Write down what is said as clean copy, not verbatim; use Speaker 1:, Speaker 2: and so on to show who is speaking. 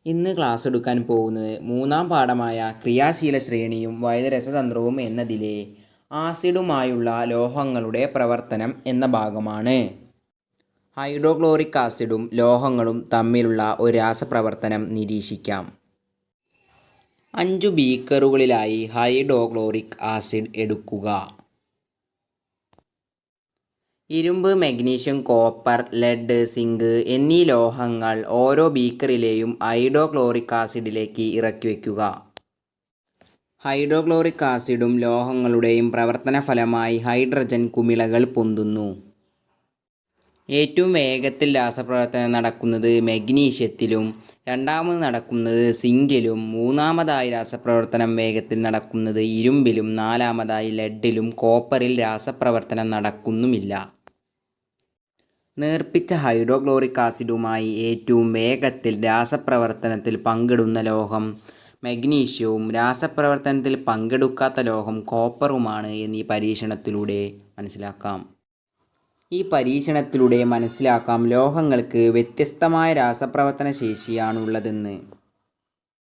Speaker 1: ഇന്ന് ക്ലാസ് എടുക്കാൻ പോകുന്നത് മൂന്നാം പാഠമായ ക്രിയാശീല ശ്രേണിയും വൈദ്യരസതന്ത്രവും എന്നതിലെ ആസിഡുമായുള്ള ലോഹങ്ങളുടെ പ്രവർത്തനം എന്ന ഭാഗമാണ്. ഹൈഡ്രോക്ലോറിക് ആസിഡും ലോഹങ്ങളും തമ്മിലുള്ള ഒരു രാസപ്രവർത്തനം നിരീക്ഷിക്കാം. 5 ബീക്കറുകളിലായി ഹൈഡ്രോക്ലോറിക് ആസിഡ് എടുക്കുക. ഇരുമ്പ്, മഗ്നീഷ്യം, കോപ്പർ, ലെഡ്, സിങ്ക് എന്നീ ലോഹങ്ങൾ ഓരോ ബീക്കറിലെയും ഹൈഡ്രോക്ലോറിക് ആസിഡിലേക്ക് ഇറക്കി വയ്ക്കുക. ഹൈഡ്രോക്ലോറിക് ആസിഡും ലോഹങ്ങളുടെയും പ്രവർത്തനഫലമായി ഹൈഡ്രജൻ കുമിളകൾ പൊന്തുന്നു. ഏറ്റവും വേഗത്തിൽ രാസപ്രവർത്തനം നടക്കുന്നത് മഗ്നീഷ്യത്തിലും, രണ്ടാമത് നടക്കുന്നത് സിങ്കിലും, മൂന്നാമതായി രാസപ്രവർത്തനം വേഗത്തിൽ നടക്കുന്നത് ഇരുമ്പിലും, നാലാമതായി ലെഡിലും, കോപ്പറിൽ രാസപ്രവർത്തനം നടക്കുന്നുമില്ല. നേർപ്പിച്ച ഹൈഡ്രോക്ലോറിക് ആസിഡുമായി ഏറ്റവും വേഗത്തിൽ രാസപ്രവർത്തനത്തിൽ പങ്കെടുക്കുന്ന ലോഹം മഗ്നീഷ്യവും രാസപ്രവർത്തനത്തിൽ പങ്കെടുക്കാത്ത ലോഹം കോപ്പറുമാണ് എന്ന് ഈ പരീക്ഷണത്തിലൂടെ മനസ്സിലാക്കാം. ലോഹങ്ങൾക്ക് വ്യത്യസ്തമായ രാസപ്രവർത്തന ശേഷിയാണുള്ളതെന്ന്.